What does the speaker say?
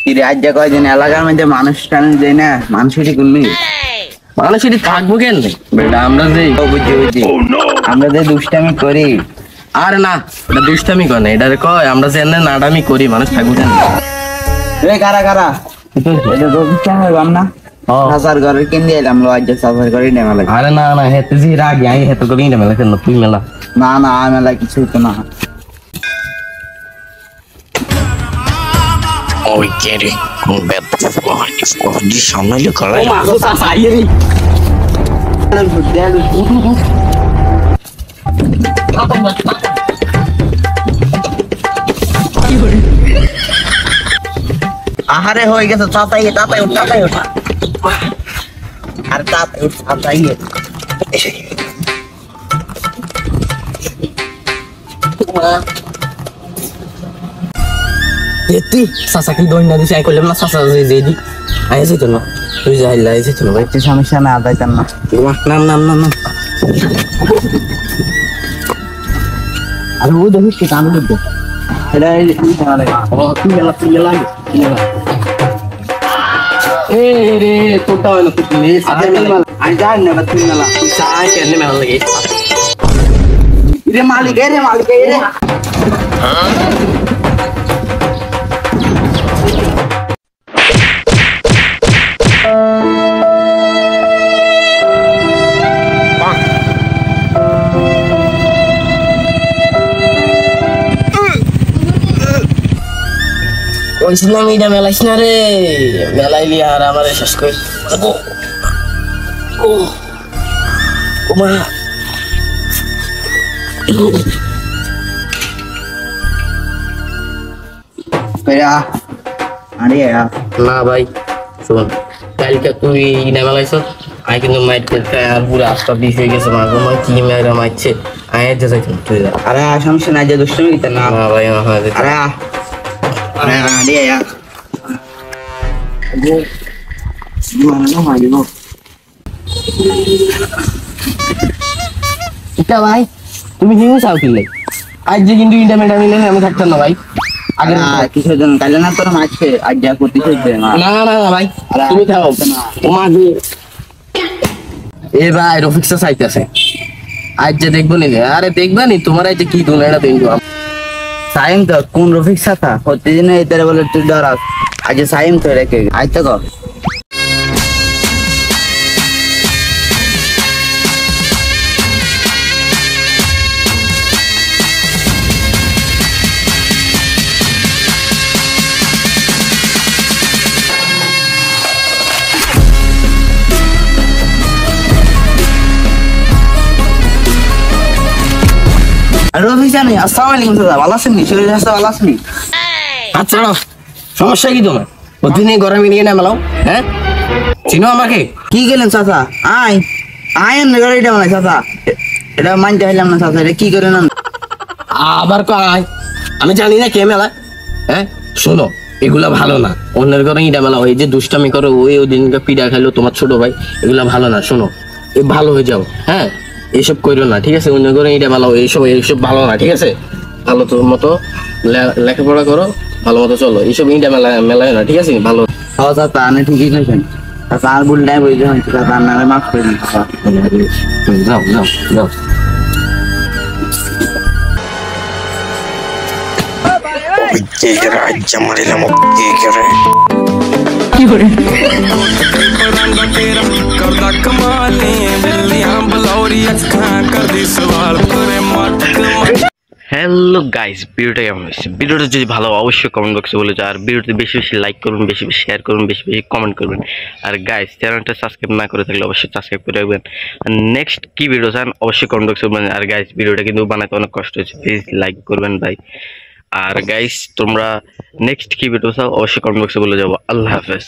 আজ যা কয়দিন এলাকার মধ্যে মানুষ টান যায় না, মানুষেরই গুলি মানুষেরই থাকবো কেন বেটা? আমরা যে বুঝছি আমরা যে দুষ্টামি করি। আরে না, এটা দুষ্টামি করে না, এটা কয় আমরা যে এনে নাডামি করি, মানুষ থাকবো কেন? কারা কারা এটা রবিকা হইবাম না সাসার ঘরে কিন দিয়ে এলাম, আজ সাসার ঘরে নেমে লাগে। আরে না না, হেতে যে রাগি আমি হেতে করি না মেলা কেন? তুই মেলা না না মেলা কিছু তো না। Oi, Gary, com o Beto ficou de chama ali, cara. আহারে হয়ে গেছে, তাতাই তাতাই উঠ, তাতাই উঠ আর তাতাই উঠ, তাতাই তুই চাচা কি দই না দিছে? আই করলাম না চাচা যে দি আইছে তো না, তুই যাই লাইছে তো ভাই, একটু সমস্যা না আদাইতাম না। না না না না আর ও দেখিস কি কাম করবে এটা তুই মেলা এ রে তোটা হয় না তুই আমি জানি না তুই মেলা চাই কেন মেলা লাগে রে মালিক রে মালিক রে। ওইছিলাম এটা মেলাইস না রে, মেলাইলি আর আমার শেষ করে মা না ভাই শোন, কালকে তুই ইনা মেলাইছ আই কিন্তু মাইতে আর পুরো আস্তা বিষ হয়ে গেছে, মা গো মা কি মেয়েরা মারছে আয় যে যাইতাম তুই যা। আরে সমস্যা নাই, যে দুষ্টমি দিতে না ভাই আমার আরে আরে আরে এটা ভাই তুমি হিংসা চাও কিনলে আজ যে কিন্তু ইন্টারনেট নিলে আমি থাকতাম না ভাই। আগে কিসের জন্য কালে না তোর মারছে, আজ যা করতে না না না ভাই তুমি খাও ও মা যে এ ভাই রফিকসা চাইতেছে আজ যে দেখবো নি। আরে দেখবা নি তোমার এই যে কি দুনিয়াটা দেখবো সাইম তো কোন রফিক সাথা প্রতিদিন এদের বলে তুই ডরাস, আজ সাইম তো রেখে আজ তো কর রফিক জানি। আসসালামু আলাইকুম দাদা, ভালো আছেন নি? শরীর স্বাস্থ্য ভালো আছেন নি? আচ্ছা সমস্যা কি তোমার? প্রতিদিন গরমে নিয়ে না মেলাও, হ্যাঁ চিনো আমাকে? কি গেলেন চাচা? আয় আয় এমনি করে এটা মানে চাচা এটা মানতে হইলাম না চাচা, এটা কি করে না আবার কয় আমি জানি না কে মেলা। হ্যাঁ শোনো, এগুলা ভালো না, অন্যের ঘরে ইটা মেলা হয় যে দুষ্টামি করো, ওই দিনকে পিঠা খাইলো তোমার ছোট ভাই, এগুলা ভালো না। শোনো এ ভালো হয়ে যাও, হ্যাঁ এইসব করো না, ঠিক আছে? অন্য ঘরে ইটা মেলা এইসব ভালো না, ঠিক আছে? ভালো তোর মতো লেখাপড়া করো, ভালো মতো চলো, এইসব ইটা মেলায় না, ঠিক আছে? ভালো চাচা আমি ঠিকই কইছেন চাচা, আর ভুল নাই বুঝতে হয়েছে চাচা, আপনারা মাফ করে দিন চাচা। যাও যাও যাও। Raja Marila mo kere. करदा कमाली बिल्लियां बलौरी अखां कर दी सवाल करे मत হ্যালো গাইস, ভিডিওটা কেমন হয়েছে? ভিডিওটা যদি ভালো অবশ্যই কমেন্ট বক্সে বলে যাও, আর ভিডিওতে বেশি বেশি লাইক করবেন, বেশি বেশি শেয়ার করবেন, বেশি বেশি কমেন্ট করবেন। আর গাইস চ্যানেলটা সাবস্ক্রাইব না করে থাকলে অবশ্যই সাবস্ক্রাইব করে রাখবেন। আর নেক্সট কি ভিডিও চান অবশ্যই কমেন্ট বক্সে বলবেন। আর গাইস ভিডিওটা কিন্তু বানাতে অনেক কষ্ট হচ্ছে, প্লিজ লাইক করবেন ভাই। আর গাইস তোমরা নেক্সট কি ভিডিও চাও অবশ্যই কমেন্ট বক্সে বলে যাবো। আল্লাহ হাফেজ।